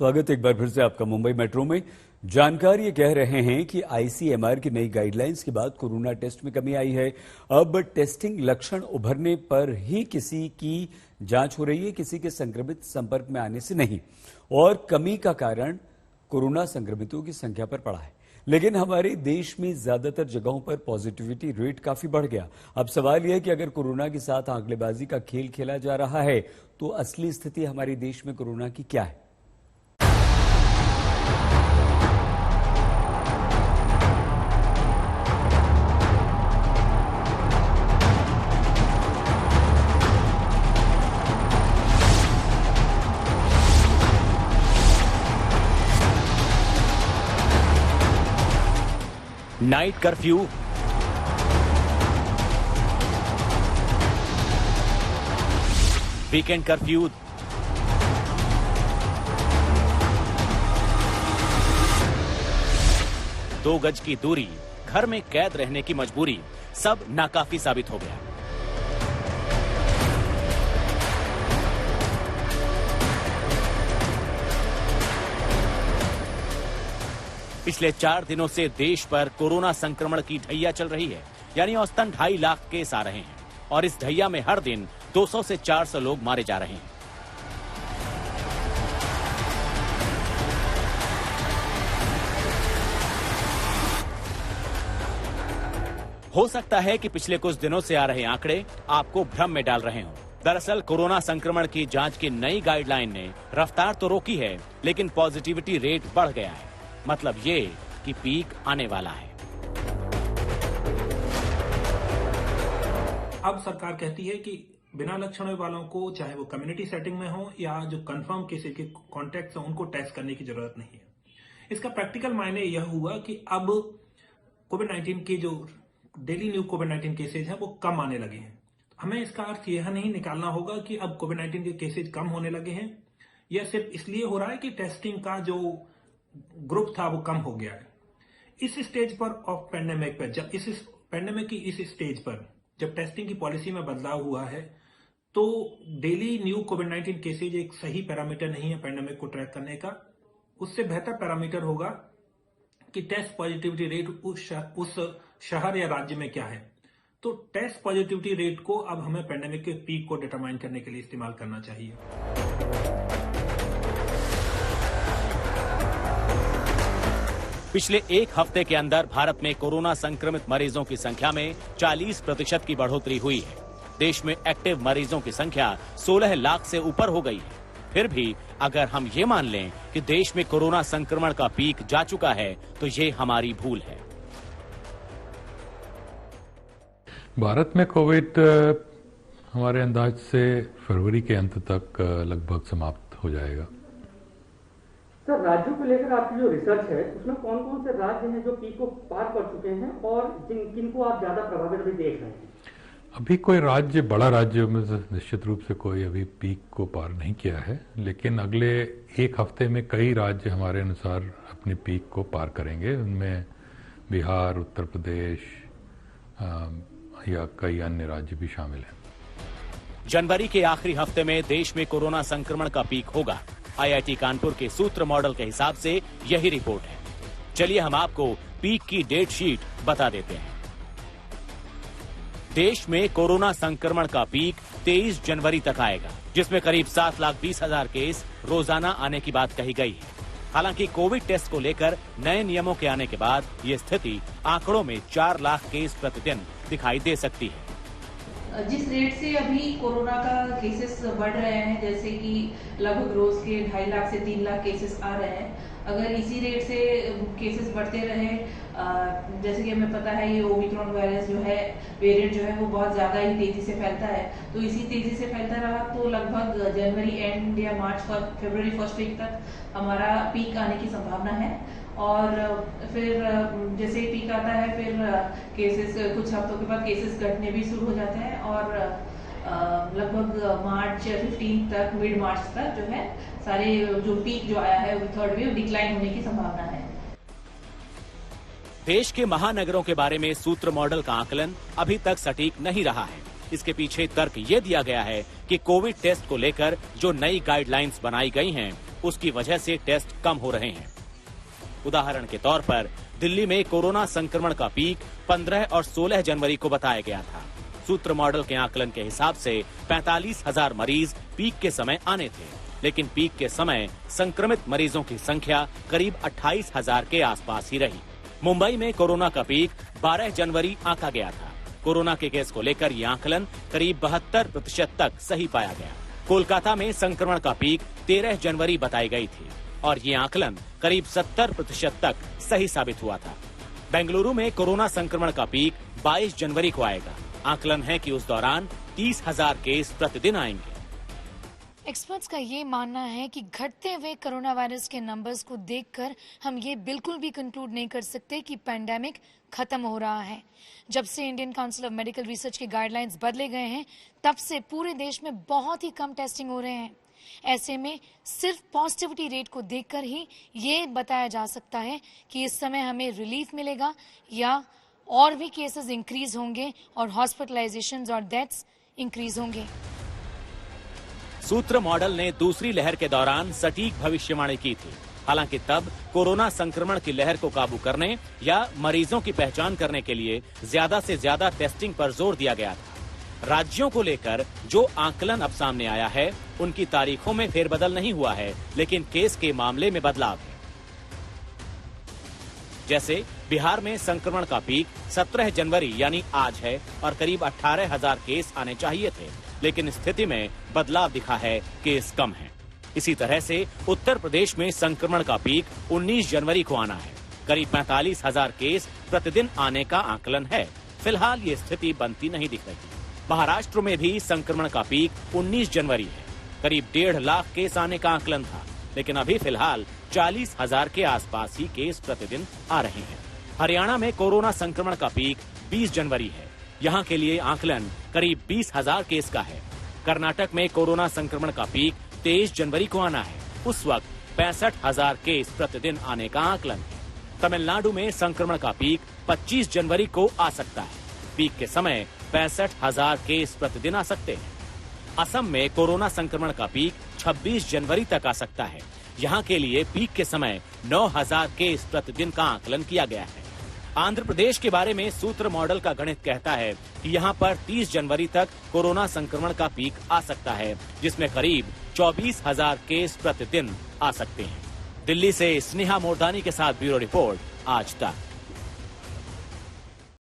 स्वागत एक बार फिर से आपका मुंबई मेट्रो में। जानकार ये कह रहे हैं कि आईसीएमआर की नई गाइडलाइंस के बाद कोरोना टेस्ट में कमी आई है। अब टेस्टिंग लक्षण उभरने पर ही किसी की जांच हो रही है, किसी के संक्रमित संपर्क में आने से नहीं। और कमी का कारण कोरोना संक्रमितों की संख्या पर पड़ा है। लेकिन हमारे देश में ज्यादातर जगहों पर पॉजिटिविटी रेट काफी बढ़ गया। अब सवाल यह है कि अगर कोरोना के साथ आंकड़ेबाजी का खेल खेला जा रहा है तो असली स्थिति हमारे देश में कोरोना की क्या है। नाइट कर्फ्यू, वीकेंड कर्फ्यू, दो गज की दूरी, घर में कैद रहने की मजबूरी, सब नाकाफी साबित हो गया। पिछले 4 दिनों से देश पर कोरोना संक्रमण की ढैया चल रही है, यानी औसतन 2.5 लाख केस आ रहे हैं और इस ढैया में हर दिन 200 से 400 लोग मारे जा रहे हैं। हो सकता है कि पिछले कुछ दिनों से आ रहे आंकड़े आपको भ्रम में डाल रहे हों। दरअसल कोरोना संक्रमण की जांच की नई गाइडलाइन ने रफ्तार तो रोकी है, लेकिन पॉजिटिविटी रेट बढ़ गया है। मतलब ये कि पीक आने वाला है। अब सरकार कहती है कि बिना लक्षणों वालों को, चाहे वो कम्युनिटी सेटिंग में हो या जो कंफर्म केसेस के कॉन्टैक्ट्स हैं, उनको टेस्ट करने की जरूरत नहीं है। इसका प्रैक्टिकल मायने यह हुआ कि अब कोविड-19 के जो डेली न्यू कोविड-19 केसेज हैं वो कम आने लगे हैं। हमें इसका अर्थ यह नहीं निकालना होगा कि अब कोविड-19 के केसेज कम होने लगे हैं। यह सिर्फ इसलिए हो रहा है कि टेस्टिंग का जो ग्रुप था वो कम हो गया है। इस स्टेज पर ऑफ पेंडेमिक पर, जब इस पेंडेमिक की इस स्टेज पर जब टेस्टिंग की पॉलिसी में बदलाव हुआ है, तो डेली न्यू कोविड-19 केसेज एक सही पैरामीटर नहीं है पेंडेमिक को ट्रैक करने का। उससे बेहतर पैरामीटर होगा कि टेस्ट पॉजिटिविटी रेट उस शहर या राज्य में क्या है। तो टेस्ट पॉजिटिविटी रेट को अब हमें पेंडेमिक के पीक को डिटरमाइन करने के लिए इस्तेमाल करना चाहिए। पिछले एक हफ्ते के अंदर भारत में कोरोना संक्रमित मरीजों की संख्या में 40% की बढ़ोतरी हुई है। देश में एक्टिव मरीजों की संख्या 16 लाख से ऊपर हो गई है। फिर भी अगर हम ये मान लें कि देश में कोरोना संक्रमण का पीक जा चुका है, तो ये हमारी भूल है। भारत में कोविड हमारे अंदाज से फरवरी के अंत तक लगभग समाप्त हो जाएगा। सर, राज्यों को लेकर आपकी जो रिसर्च है उसमें कौन कौन से राज्य हैं जो पीक को पार कर चुके हैं और किनको आप ज्यादा प्रभावित अभी देख रहे हैं? अभी कोई राज्य, बड़ा राज्य में निश्चित रूप से कोई अभी पीक को पार नहीं किया है, लेकिन अगले एक हफ्ते में कई राज्य हमारे अनुसार अपनी पीक को पार करेंगे। उनमें बिहार, उत्तर प्रदेश या कई अन्य राज्य भी शामिल हैं। जनवरी के आखिरी हफ्ते में देश में कोरोना संक्रमण का पीक होगा। आईआईटी कानपुर के सूत्र मॉडल के हिसाब से यही रिपोर्ट है। चलिए हम आपको पीक की डेट शीट बता देते हैं। देश में कोरोना संक्रमण का पीक 23 जनवरी तक आएगा, जिसमें करीब 7,20,000 केस रोजाना आने की बात कही गई है। हालांकि कोविड टेस्ट को लेकर नए नियमों के आने के बाद ये स्थिति आंकड़ों में 4 लाख केस प्रतिदिन दिखाई दे सकती है। जिस रेट से अभी कोरोना का केसेस बढ़ रहे हैं, जैसे कि लगभग रोज के 2.5 लाख से 3 लाख केसेस आ रहे हैं, अगर इसी रेट से केसेस बढ़ते रहे, जैसे कि हमें पता है ये ओमिक्रॉन वायरस जो है, वेरिएंट जो है वो बहुत ज्यादा ही तेजी से फैलता है, तो इसी तेजी से फैलता रहा तो लगभग जनवरी एंड या फरवरी फर्स्ट वीक तक हमारा पीक आने की संभावना है। और फिर जैसे ही पीक आता है, फिर केसेस कुछ हफ्तों के बाद केसेस घटने भी शुरू हो जाते हैं और लगभग मार्च 15 तक, मिड मार्च तक जो है सारे जो पीक जो आया है थर्ड वेव डिक्लाइन होने की संभावना है। देश के महानगरों के बारे में सूत्र मॉडल का आकलन अभी तक सटीक नहीं रहा है। इसके पीछे तर्क ये दिया गया है कि कोविड टेस्ट को लेकर जो नई गाइडलाइंस बनाई गई हैं, उसकी वजह से टेस्ट कम हो रहे हैं। उदाहरण के तौर पर दिल्ली में कोरोना संक्रमण का पीक 15 और 16 जनवरी को बताया गया था। सूत्र मॉडल के आकलन के हिसाब से 45,000 मरीज पीक के समय आने थे, लेकिन पीक के समय संक्रमित मरीजों की संख्या करीब 28,000 के आसपास ही रही। मुंबई में कोरोना का पीक 12 जनवरी आंका गया था। कोरोना के केस को लेकर ये आकलन करीब 72% तक सही पाया गया। कोलकाता में संक्रमण का पीक 13 जनवरी बताई गई थी और ये आकलन करीब 70% तक सही साबित हुआ था। बेंगलुरु में कोरोना संक्रमण का पीक 22 जनवरी को आएगा। आकलन है कि उस दौरान 30,000 केस प्रतिदिन आएंगे। एक्सपर्ट्स का ये मानना है कि घटते हुए कोरोना वायरस के नंबर्स को देखकर हम ये बिल्कुल भी कंक्लूड नहीं कर सकते कि पैंडेमिक खत्म हो रहा है। जब से Indian council of medical research के गाइडलाइंस बदले गए हैं, तब से पूरे देश में बहुत ही कम टेस्टिंग हो रहे हैं। ऐसे में सिर्फ पॉजिटिविटी रेट को देखकर ही ये बताया जा सकता है कि इस समय हमें रिलीफ मिलेगा या और भी केसेस इंक्रीज होंगे और हॉस्पिटलाइजेशंस और डेथ्स इंक्रीज होंगे। सूत्र मॉडल ने दूसरी लहर के दौरान सटीक भविष्यवाणी की थी। हालांकि तब कोरोना संक्रमण की लहर को काबू करने या मरीजों की पहचान करने के लिए ज्यादा से ज्यादा टेस्टिंग पर जोर दिया गया था। राज्यों को लेकर जो आकलन अब सामने आया है, उनकी तारीखों में फेरबदल नहीं हुआ है, लेकिन केस के मामले में बदलाव है। जैसे बिहार में संक्रमण का पीक 17 जनवरी यानी आज है और करीब 18,000 केस आने चाहिए थे, लेकिन स्थिति में बदलाव दिखा है, केस कम है। इसी तरह से उत्तर प्रदेश में संक्रमण का पीक 19 जनवरी को आना है। करीब 45,000 केस प्रतिदिन आने का आकलन है। फिलहाल ये स्थिति बनती नहीं दिख रही। महाराष्ट्र में भी संक्रमण का पीक 19 जनवरी है। करीब 1.5 लाख केस आने का आकलन था, लेकिन अभी फिलहाल 40,000 के आसपास ही केस प्रतिदिन आ रहे हैं। हरियाणा में कोरोना संक्रमण का पीक 20 जनवरी है। यहाँ के लिए आकलन करीब 20,000 केस का है। कर्नाटक में कोरोना संक्रमण का पीक 23 जनवरी को आना है। उस वक्त 65,000 केस प्रतिदिन आने का आकलन है। तमिलनाडु में संक्रमण का पीक 25 जनवरी को आ सकता है। पीक के समय 65,000 केस प्रतिदिन आ सकते हैं। असम में कोरोना संक्रमण का पीक 26 जनवरी तक आ सकता है। यहाँ के लिए पीक के समय 9,000 केस प्रतिदिन का आकलन किया गया है। आंध्र प्रदेश के बारे में सूत्र मॉडल का गणित कहता है कि यहाँ पर 30 जनवरी तक कोरोना संक्रमण का पीक आ सकता है, जिसमें करीब 24,000 केस प्रतिदिन आ सकते हैं। दिल्ली से स्नेहा मोरदानी के साथ ब्यूरो रिपोर्ट, आज तक।